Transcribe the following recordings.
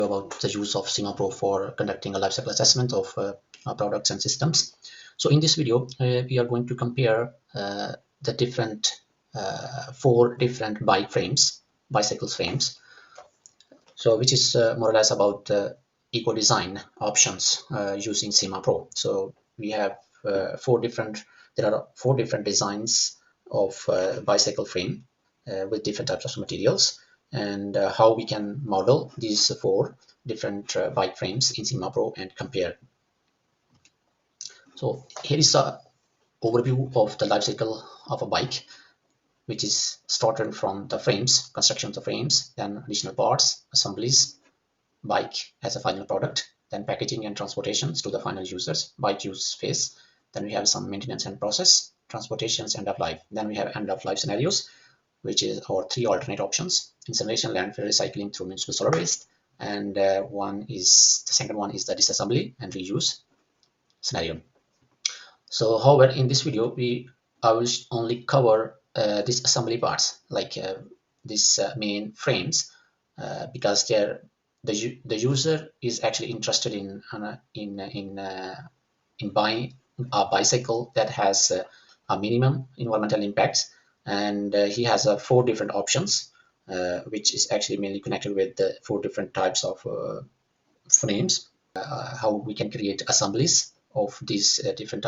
About the use of SimaPro for conducting a lifecycle assessment of products and systems. So in this video, we are going to compare the different four different bicycle frames. So which is more or less about the eco design options using SimaPro. So we have there are four different designs of bicycle frame with different types of materials, and how we can model these four different bike frames in SimaPro and compare. So here is the overview of the life cycle of a bike, which is started from the frames, construction of the frames, then additional parts, assemblies, bike as a final product, then packaging and transportations to the final users, bike use phase. Then we have some maintenance and process, transportations, end of life. Then we have end of life scenarios, which is our three alternate options: incineration, landfill, recycling through municipal solid waste. And the second one is the disassembly and reuse scenario. So however, in this video I will only cover these assembly parts, like these main frames, because the user is actually interested in buying a bicycle that has a minimum environmental impact, and he has four different options, which is actually mainly connected with the four different types of frames. How we can create assemblies of these four different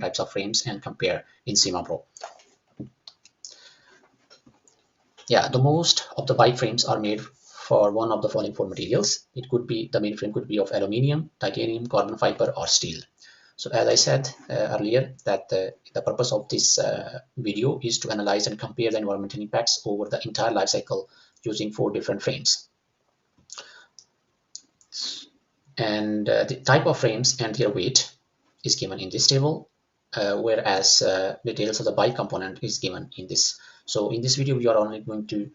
types of frames and compare in SimaPro. Yeah, the most of the bike frames are made for one of the following four materials. The main frame could be of aluminium, titanium, carbon fiber, or steel. So as I said earlier, that the purpose of this video is to analyze and compare the environmental impacts over the entire life cycle using four different frames. And the type of frames and their weight is given in this table, whereas details of the bike component is given in this. So in this video, we are only going to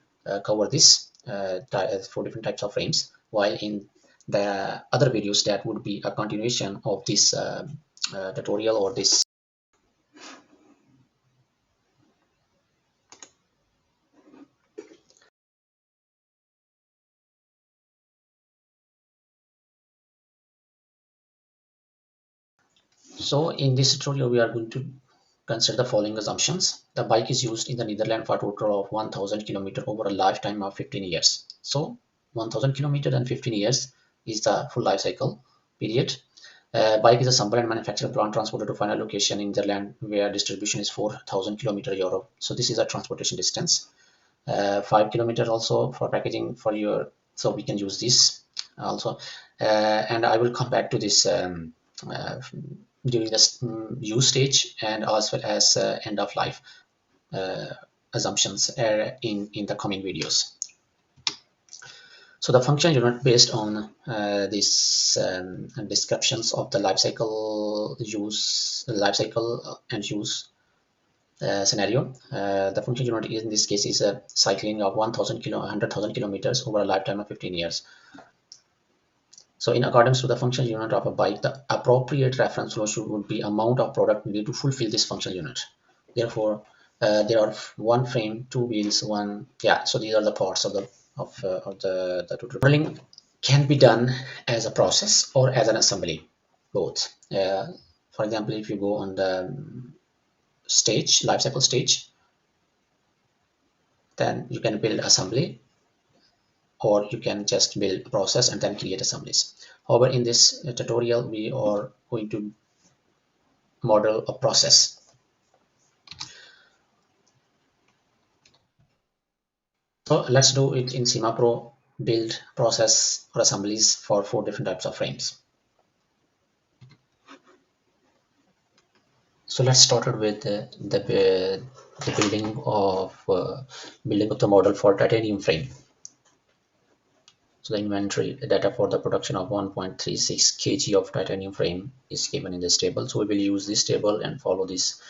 cover this four different types of frames, while in the other videos that would be a continuation of this tutorial or this. So in this tutorial, we are going to consider the following assumptions. The bike is used in the Netherlands for a total of 1000 kilometers over a lifetime of 15 years. So 1000 kilometers and 15 years is the full life cycle period. Bike is assembled and manufactured, plant transported to final location in Netherlands, where distribution is 4000 kilometers Europe. So this is a transportation distance. 5 kilometers also for packaging for your, so we can use this also. And I will come back to this during the use stage, and as well as end of life assumptions in the coming videos. So the function unit, based on these descriptions of the life cycle and use scenario, the function unit in this case is a cycling of 100,000 kilometers over a lifetime of 15 years. So in accordance to the function unit of a bike, the appropriate reference flow would be amount of product needed to fulfill this function unit. Therefore, there are one frame, two wheels, one. Yeah. So these are the parts of the modeling can be done as a process or as an assembly, both. For example, if you go on the life cycle stage, then you can build assembly, or you can just build a process and then create assemblies. However, in this tutorial, we are going to model a process. So let's do it in SimaPro, build, process, or assemblies for four different types of frames. So let's start with the building of the model for titanium frame. So the inventory data for the production of 1.36 kg of titanium frame is given in this table. So we will use this table and follow this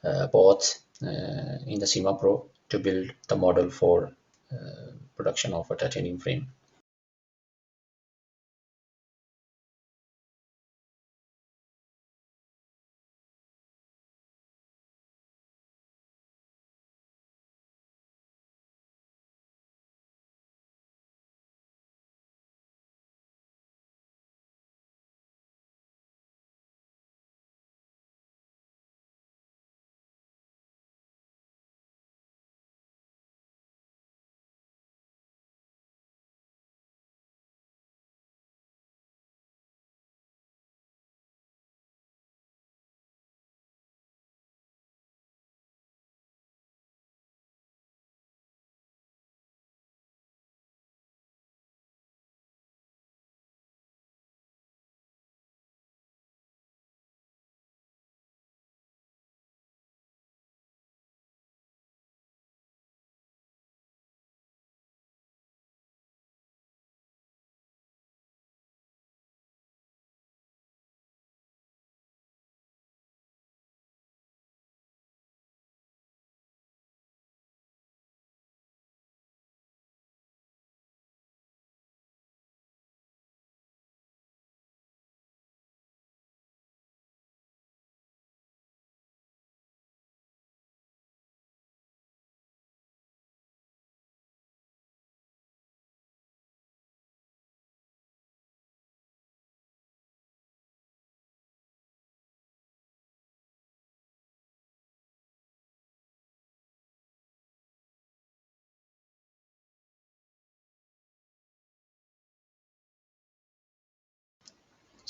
path in the SimaPro to build the model for production of a titanium frame.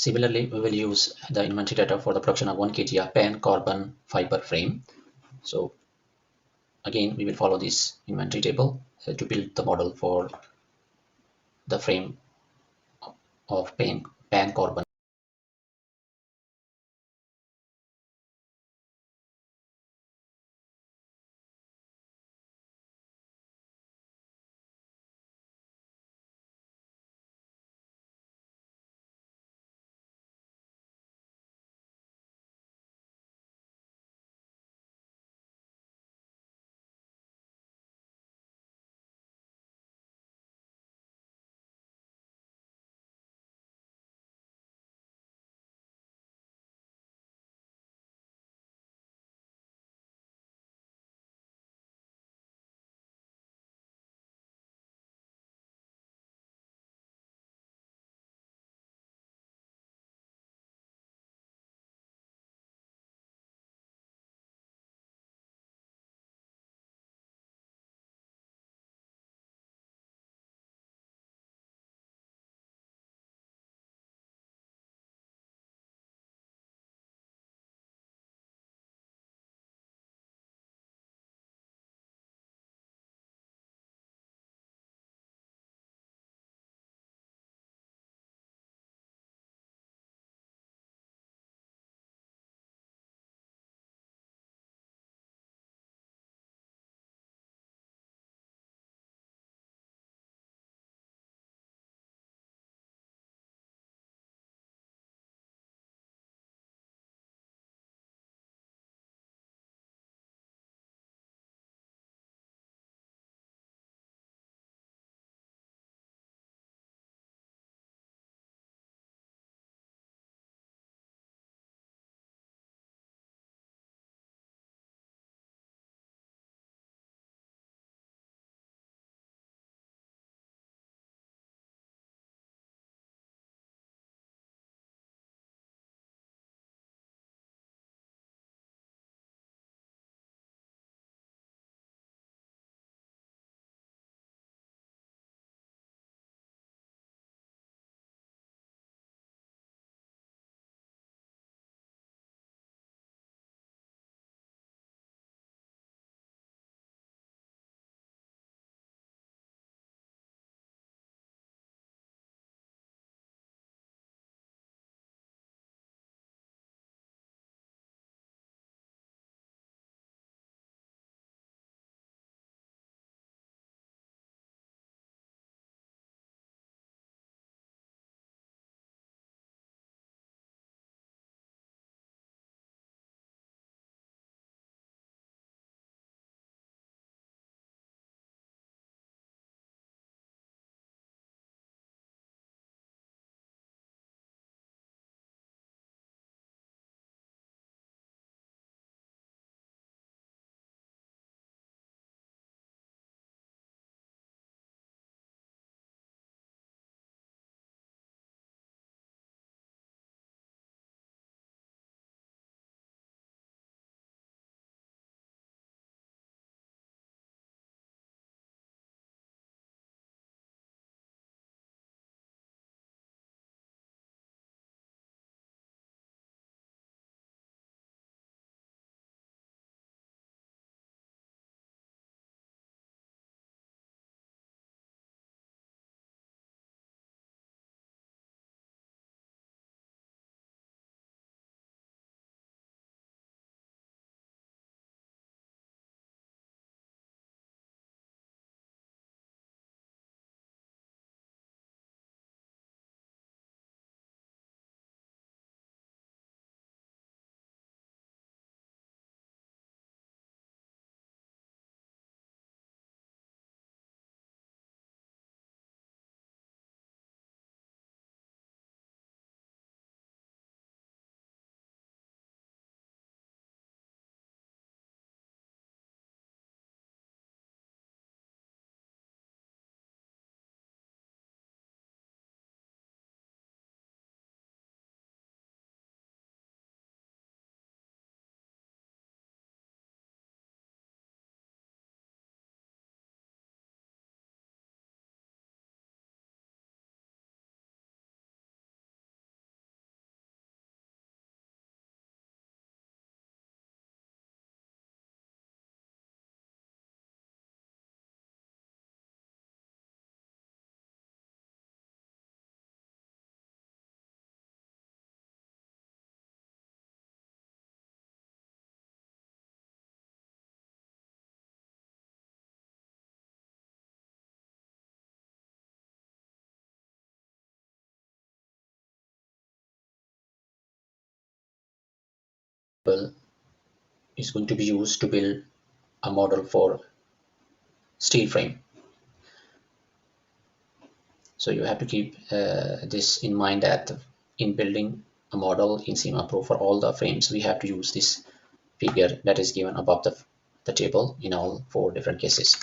Similarly, we will use the inventory data for the production of 1 kg of pen carbon fiber frame. So again, we will follow this inventory table to build the model for the frame of pen carbon. Well, is going to be used to build a model for steel frame. So you have to keep this in mind that in building a model in SimaPro for all the frames, we have to use this figure that is given above the table in all four different cases.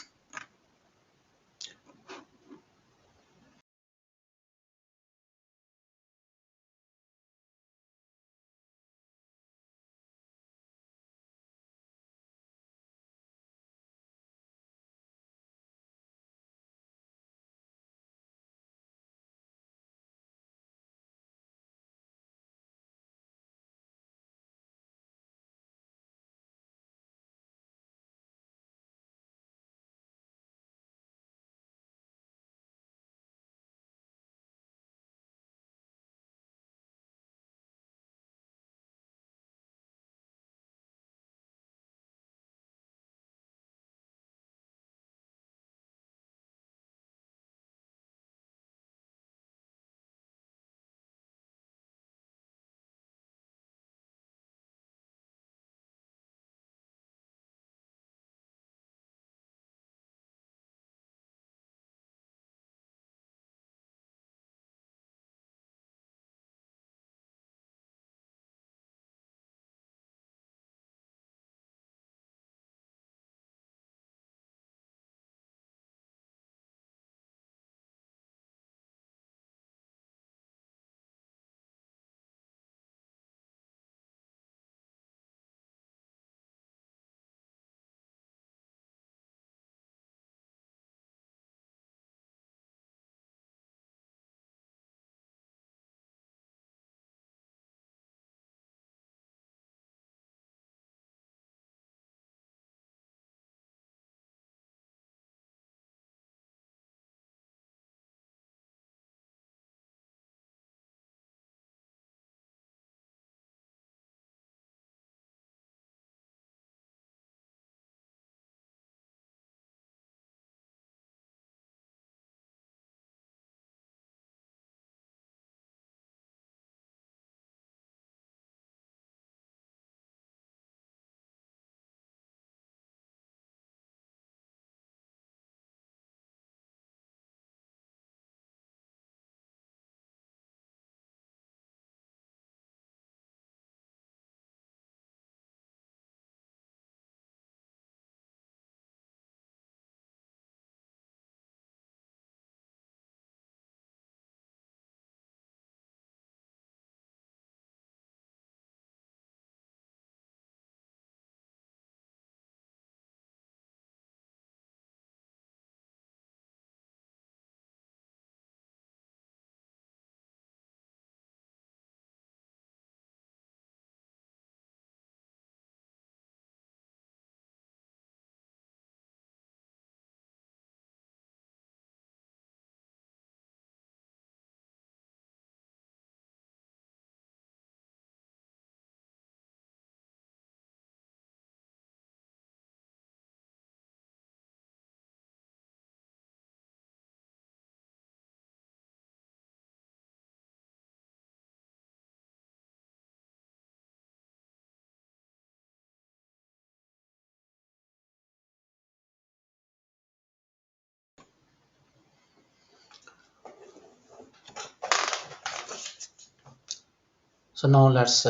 So now let's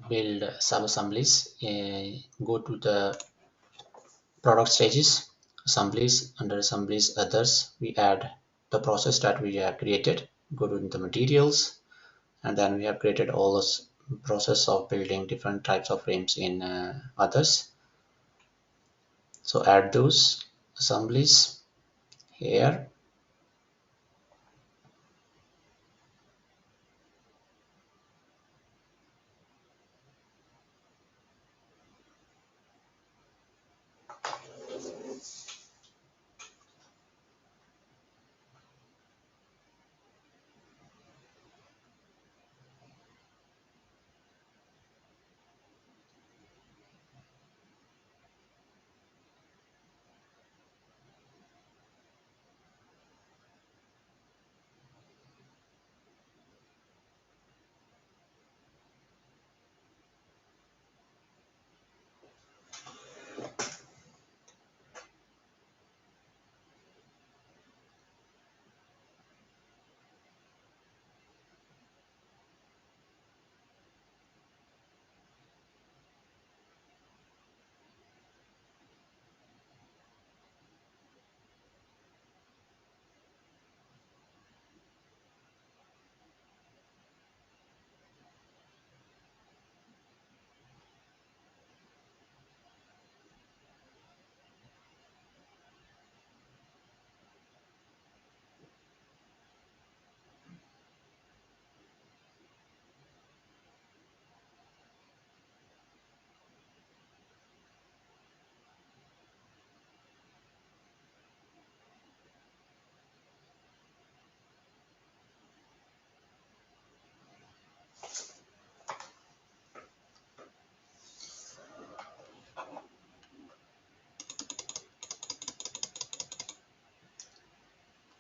build sub-assemblies. Go to the product stages, assemblies, under assemblies, others. We add the process that we have created. Go to the materials, and then we have created all this process of building different types of frames in others. So add those assemblies here.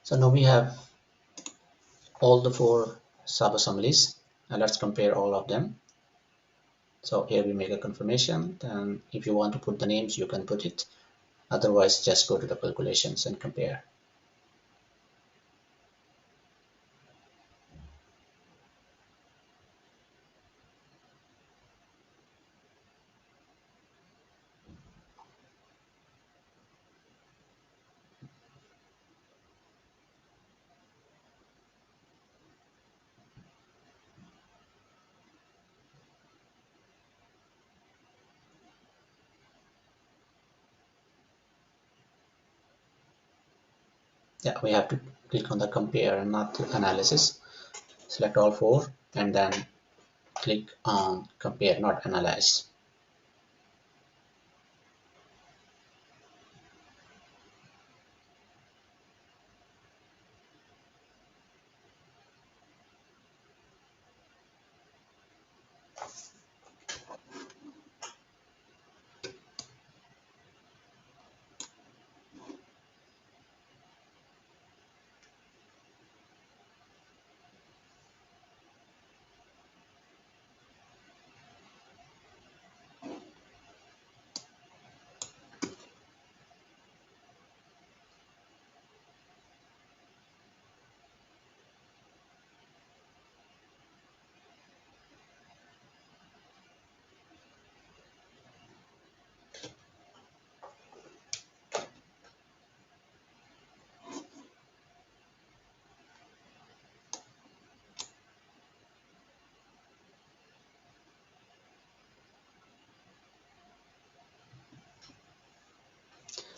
So now we have all the four sub-assemblies, and let's compare all of them. So here we make a confirmation, and if you want to put the names, you can put it. Otherwise, just go to the calculations and compare. Yeah, we have to click on the compare and not analysis. Select all four and then click on compare, not analyze.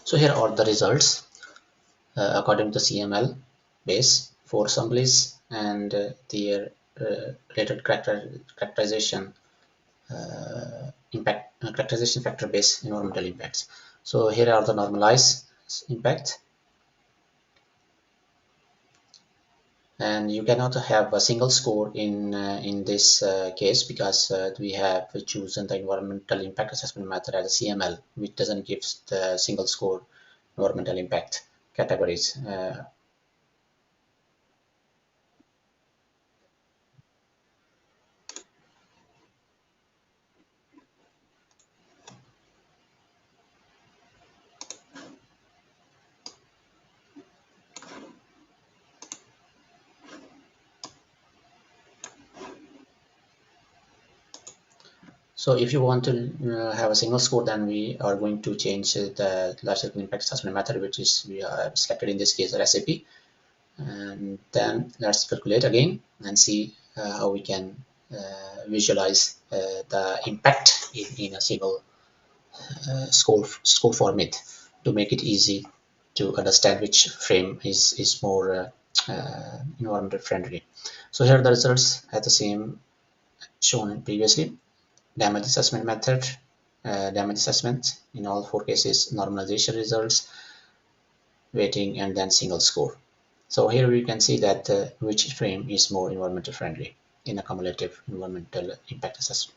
So here are the results according to CML base, four assemblies and their related characterization impact characterization factor based environmental impacts. So here are the normalized impact, and you cannot have a single score in this case because we have chosen the environmental impact assessment method as a CML, which doesn't give the single score environmental impact categories. So if you want to have a single score, then we are going to change the life cycle impact assessment method, which is we have selected in this case the recipe. And then let's calculate again and see how we can visualize the impact in a single score format to make it easy to understand which frame is more environmental friendly. So here are the results at the same shown previously. Damage assessment method, damage assessment in all four cases, normalization results, weighting, and then single score. So here we can see that which frame is more environmental friendly in a cumulative environmental impact assessment.